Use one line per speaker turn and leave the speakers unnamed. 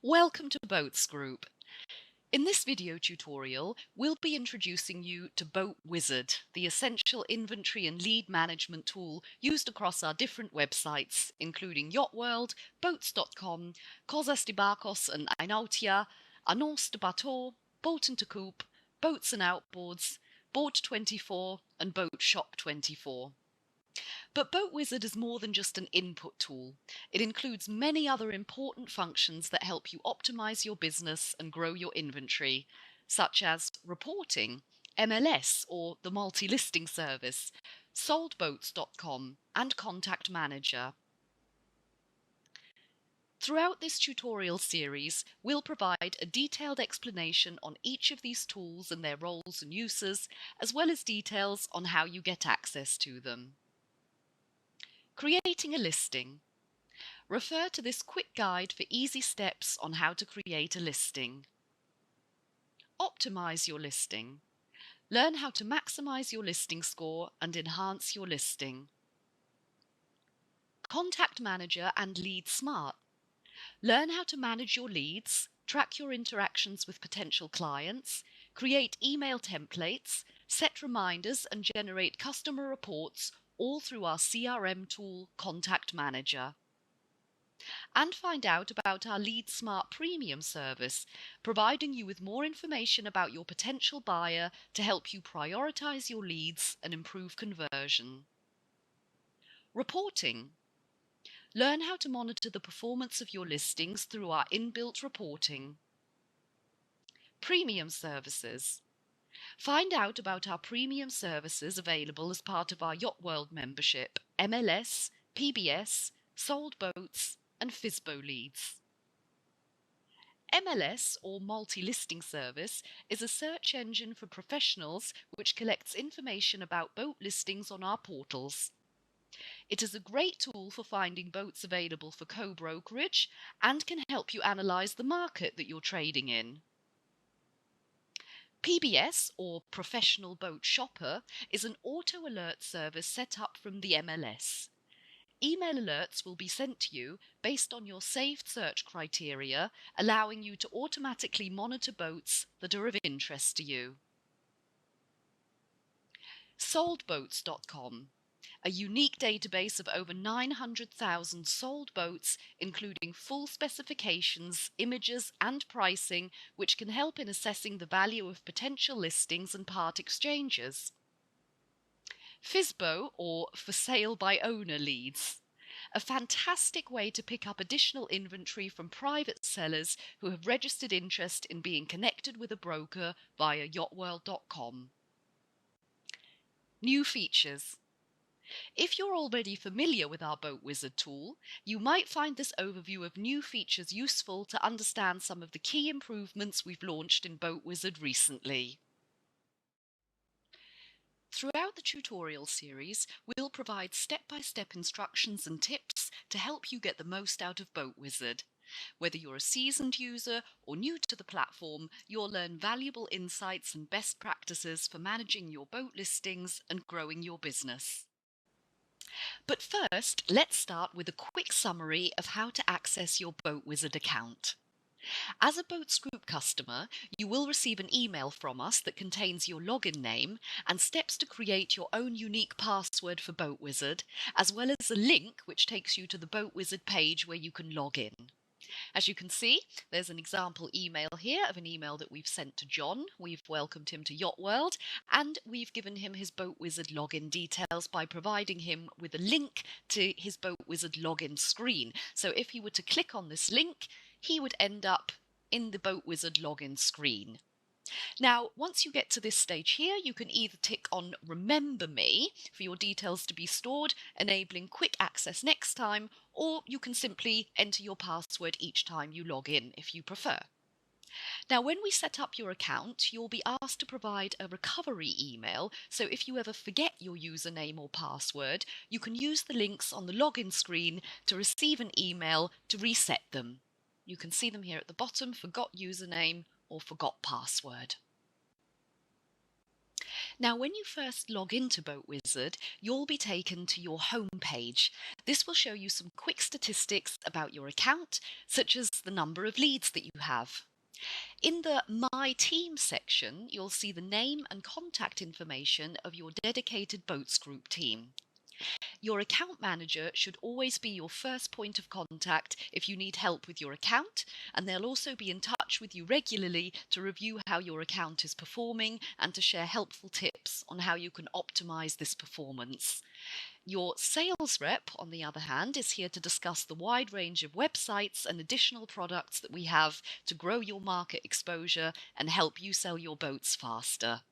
Welcome to Boats Group. In this video tutorial, we'll be introducing you to BoatWizard, the essential inventory and lead management tool used across our different websites, including YachtWorld, Boats.com, CosasDeBarcos and iNautia, Annonces du Bateau, Botentekoop, Boats and Outboards, Boat24 and Boatshop24. But BoatWizard is more than just an input tool. It includes many other important functions that help you optimize your business and grow your inventory, such as reporting, MLS or the multi-listing service, SoldBoats.com, and Contact Manager. Throughout this tutorial series, we'll provide a detailed explanation on each of these tools and their roles and uses, as well as details on how you get access to them. Creating a listing. Refer to this quick guide for easy steps on how to create a listing. Optimize your listing. Learn how to maximize your listing score and enhance your listing. Contact Manager and LeadSmart. Learn how to manage your leads, track your interactions with potential clients, create email templates, set reminders and generate customer reports, all through our CRM tool, Contact Manager. And find out about our LeadSmart Premium service, providing you with more information about your potential buyer to help you prioritize your leads and improve conversion. Reporting. Learn how to monitor the performance of your listings through our inbuilt reporting. Premium services. Find out about our premium services available as part of our YachtWorld membership, MLS, PBS, SoldBoats, and FSBO leads. MLS, or Multi-Listing Service, is a search engine for professionals which collects information about boat listings on our portals. It is a great tool for finding boats available for co-brokerage and can help you analyse the market that you're trading in. PBS, or Professional Boat Shopper, is an auto alert service set up from the MLS. Email alerts will be sent to you based on your saved search criteria, allowing you to automatically monitor boats that are of interest to you. SoldBoats.com, a unique database of over 900,000 sold boats, including full specifications, images and pricing, which can help in assessing the value of potential listings and part exchanges. FSBO, or For Sale by Owner leads, a fantastic way to pick up additional inventory from private sellers who have registered interest in being connected with a broker via YachtWorld.com. New features. If you're already familiar with our BoatWizard tool, you might find this overview of new features useful to understand some of the key improvements we've launched in BoatWizard recently. Throughout the tutorial series, we'll provide step-by-step instructions and tips to help you get the most out of BoatWizard. Whether you're a seasoned user or new to the platform, you'll learn valuable insights and best practices for managing your boat listings and growing your business. But first, let's start with a quick summary of how to access your BoatWizard account. As a Boats Group customer, you will receive an email from us that contains your login name and steps to create your own unique password for BoatWizard, as well as a link which takes you to the BoatWizard page where you can log in. As you can see, there's an example email here of an email that we've sent to John. We've welcomed him to YachtWorld and we've given him his BoatWizard login details by providing him with a link to his BoatWizard login screen. So if he were to click on this link, he would end up in the BoatWizard login screen. Now, once you get to this stage here, you can either tick on Remember Me for your details to be stored, enabling quick access next time, or you can simply enter your password each time you log in if you prefer. Now, when we set up your account, you'll be asked to provide a recovery email, so if you ever forget your username or password, you can use the links on the login screen to receive an email to reset them. You can see them here at the bottom, forgot username or forgot password. Now, when you first log into BoatWizard, you'll be taken to your home page. This will show you some quick statistics about your account, such as the number of leads that you have. In the My Team section, you'll see the name and contact information of your dedicated Boats Group team. Your account manager should always be your first point of contact if you need help with your account, and they'll also be in touch with you regularly to review how your account is performing and to share helpful tips on how you can optimize this performance. Your sales rep, on the other hand, is here to discuss the wide range of websites and additional products that we have to grow your market exposure and help you sell your boats faster.